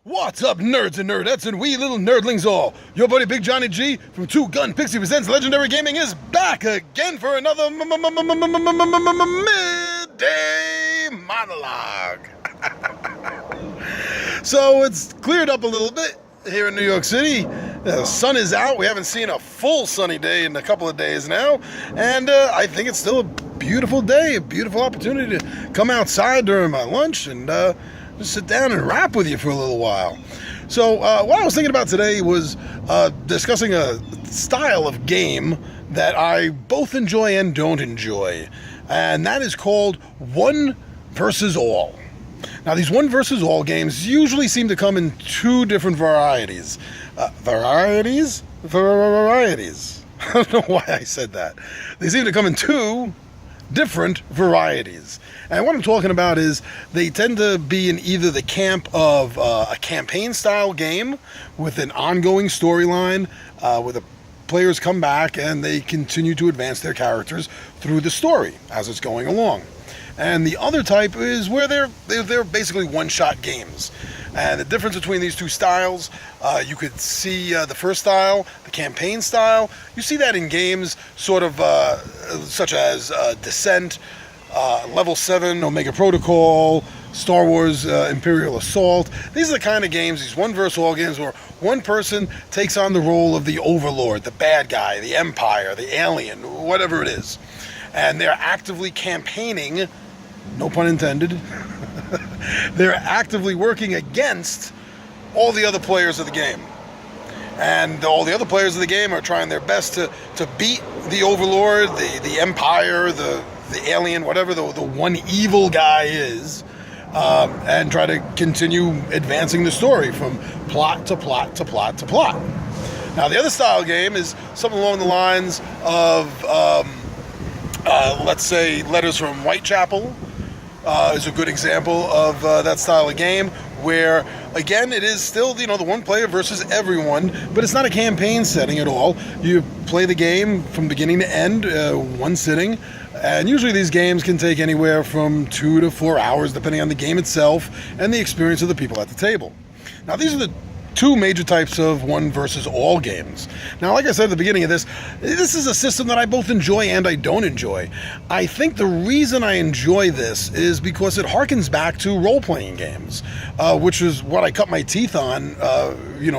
What's up, nerds and nerdettes and wee little nerdlings all? Your buddy Big Johnny G from Two Gun Pixie Presents Legendary Gaming is back again for another Midday Monologue. So it's cleared up a little bit here in New York City. The sun is out. We haven't seen a full sunny day in a couple of days now. And I think it's still a beautiful day, a beautiful opportunity to come outside during my lunch and just sit down and rap with you for a little while. So what I was thinking about today was discussing a style of game that I both enjoy and don't enjoy. And that is called one versus all. Now, these one versus all games usually seem to come in two different varieties. Varieties? I don't know why I said that. They seem to come in two different varieties. And what I'm talking about is they tend to be in either the camp of a campaign-style game with an ongoing storyline where the players come back and they continue to advance their characters through the story as it's going along. And the other type is where they're basically one-shot games. And the difference between these two styles, you could see the first style, the campaign style. You see that in games sort of such as Descent, Level 7, Omega Protocol, Star Wars Imperial Assault. These are the kind of games, these one versus all games, where one person takes on the role of the overlord, the bad guy, the empire, the alien, whatever it is. And they're actively campaigning, no pun intended, they're actively working against all the other players of the game. And all the other players of the game are trying their best to beat the overlord, the empire, the alien, whatever the one evil guy is, and try to continue advancing the story from plot to plot to plot to plot. Now, the other style game is something along the lines of, let's say, Letters from Whitechapel is a good example of that style of game, where, again, it is still, the one player versus everyone, but it's not a campaign setting at all. You play the game from beginning to end, one sitting, and usually these games can take anywhere from 2 to 4 hours, depending on the game itself and the experience of the people at the table. Now, these are the two major types of one versus all games. Now, like I said at the beginning of this is a system that I both enjoy and I don't enjoy. I think the reason I enjoy this is because it harkens back to role-playing games, which is what I cut my teeth on,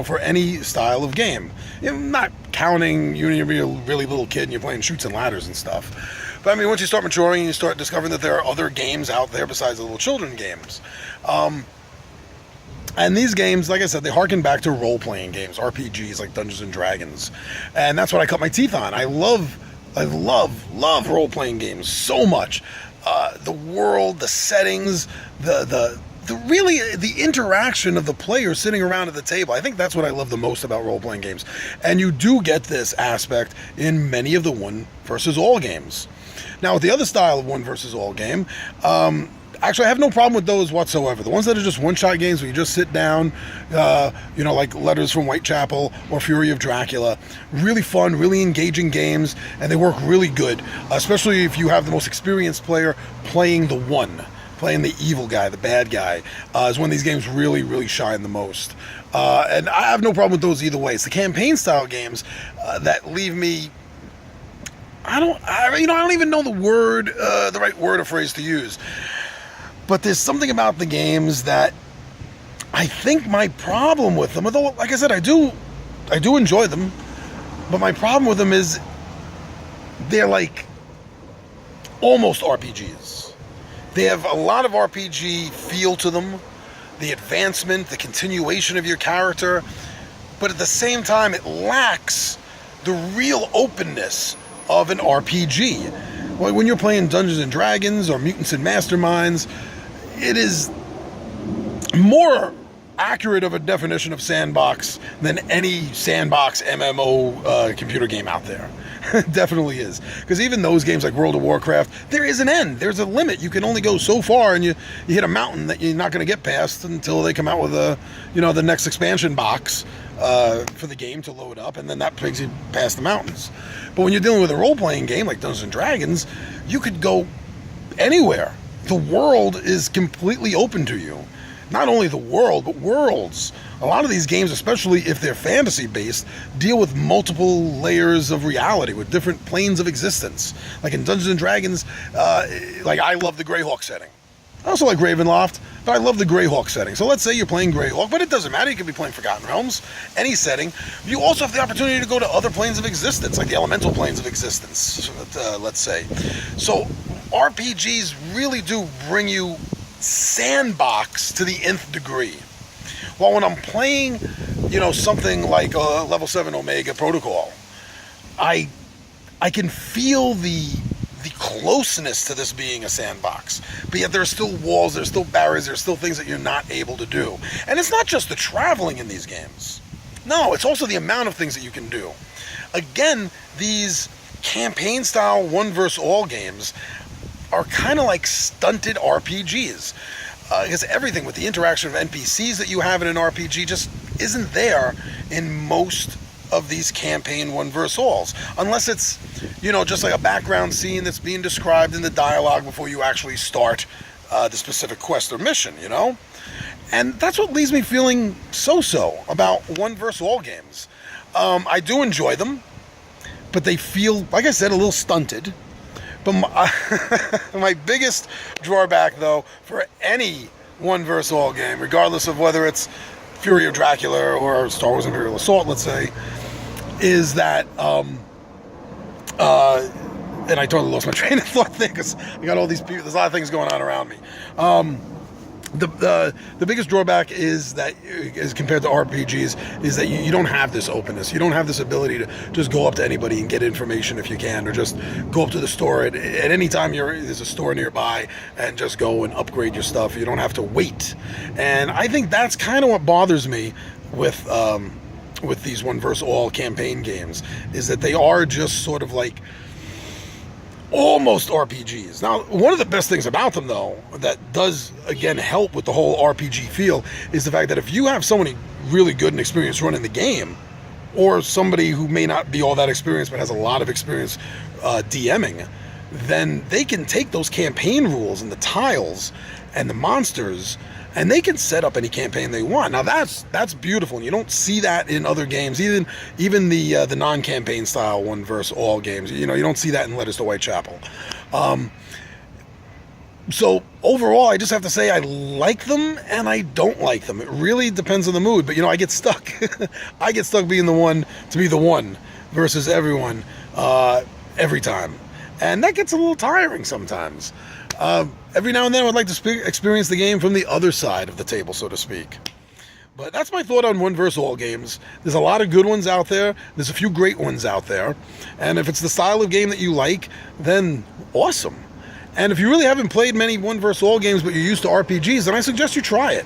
for any style of game. Not counting you're a really little kid and you're playing Chutes and Ladders and stuff. But I mean, once you start maturing and you start discovering that there are other games out there besides the little children games. And these games, like I said, they harken back to role-playing games, RPGs like Dungeons and Dragons. And that's what I cut my teeth on. I love role-playing games so much. The world, the settings, the interaction of the players sitting around at the table. I think that's what I love the most about role-playing games. And you do get this aspect in many of the one versus all games. Now, with the other style of one versus all game, actually, I have no problem with those whatsoever. The ones that are just one-shot games where you just sit down, like Letters from Whitechapel or Fury of Dracula. Really fun, really engaging games, and they work really good, especially if you have the most experienced player playing the evil guy, the bad guy, is when these games really, really shine the most. And I have no problem with those either way. It's the campaign-style games that leave me... I don't even know the right word or phrase to use. But there's something about the games that I think my problem with them, although, like I said, I do enjoy them, but my problem with them is they're like almost RPGs. They have a lot of RPG feel to them, the advancement, the continuation of your character, but at the same time, it lacks the real openness of an RPG. Like when you're playing Dungeons and Dragons or Mutants and Masterminds, it is more accurate of a definition of sandbox than any sandbox MMO computer game out there. It definitely is. Because even those games like World of Warcraft, there is an end. There's a limit. You can only go so far, and you hit a mountain that you're not going to get past until they come out with the next expansion box for the game to load up, and then that takes you past the mountains. But when you're dealing with a role-playing game like Dungeons and Dragons, you could go anywhere. The world is completely open to you. not only the world, but worlds. A lot of these games, especially if they're fantasy-based, deal with multiple layers of reality, with different planes of existence. Like in Dungeons & Dragons, like I love the Greyhawk setting. I also like Ravenloft, but I love the Greyhawk setting. So let's say you're playing Greyhawk, but it doesn't matter. You could be playing Forgotten Realms, any setting. You also have the opportunity to go to other planes of existence, like the elemental planes of existence, let's say. So RPGs really do bring you sandbox to the nth degree. While when I'm playing, something like Level 7 Omega Protocol, I can feel the closeness to this being a sandbox, but yet there are still walls, there's still barriers, there's still things that you're not able to do. And it's not just the traveling in these games. No, it's also the amount of things that you can do. Again, these campaign-style one-verse-all games are kind of like stunted RPGs. Because everything with the interaction of NPCs that you have in an RPG just isn't there in most of these campaign one-verse-alls. Unless it's, just like a background scene that's being described in the dialogue before you actually start the specific quest or mission, And that's what leaves me feeling so-so about one-verse-all games. I do enjoy them, but they feel, like I said, a little stunted. But my biggest drawback, though, for any one-verse-all game, regardless of whether it's Fury of Dracula or Star Wars Imperial Assault, let's say, is that, and I totally lost my train of thought there because I got all these people, there's a lot of things going on around me. The biggest drawback is that, as compared to RPGs, is that you don't have this openness. You don't have this ability to just go up to anybody and get information if you can, or just go up to the store at any time there's a store nearby and just go and upgrade your stuff. You don't have to wait. And I think that's kind of what bothers me with these one-verse-all campaign games, is that they are just sort of like almost RPGs. Now, one of the best things about them, though, that does, again, help with the whole RPG feel, is the fact that if you have somebody really good and experienced running the game, or somebody who may not be all that experienced but has a lot of experience DMing, then they can take those campaign rules and the tiles and the monsters, and they can set up any campaign they want. Now that's beautiful, and you don't see that in other games, even the non-campaign style one-verse-all games. You don't see that in Letters to Whitechapel. So overall, I just have to say I like them and I don't like them. It really depends on the mood, but I get stuck. I get stuck being the one to be the one versus everyone every time, and that gets a little tiring sometimes. Every now and then I would like to experience the game from the other side of the table, so to speak. But that's my thought on one-verse-all games. There's a lot of good ones out there. There's a few great ones out there. And if it's the style of game that you like, then awesome. And if you really haven't played many one-verse-all games but you're used to RPGs, then I suggest you try it.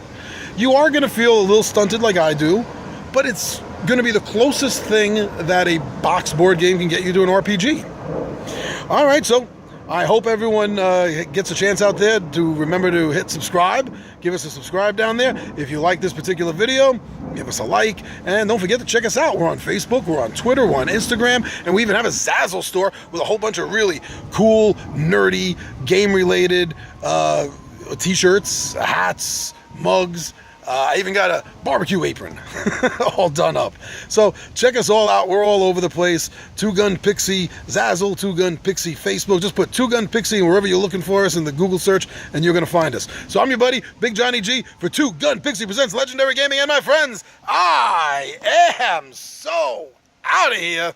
You are going to feel a little stunted like I do, but it's going to be the closest thing that a box board game can get you to an RPG. All right, so I hope everyone gets a chance out there to remember to hit subscribe. Give us a subscribe down there. If you like this particular video, give us a like. And don't forget to check us out. We're on Facebook, we're on Twitter, we're on Instagram, and we even have a Zazzle store with a whole bunch of really cool, nerdy, game-related t-shirts, hats, mugs. I even got a barbecue apron all done up. So check us all out. We're all over the place. Two Gun Pixie Zazzle, Two Gun Pixie Facebook. Just put Two Gun Pixie wherever you're looking for us in the Google search, and you're going to find us. So I'm your buddy, Big Johnny G, for Two Gun Pixie Presents Legendary Gaming. And my friends, I am so out of here.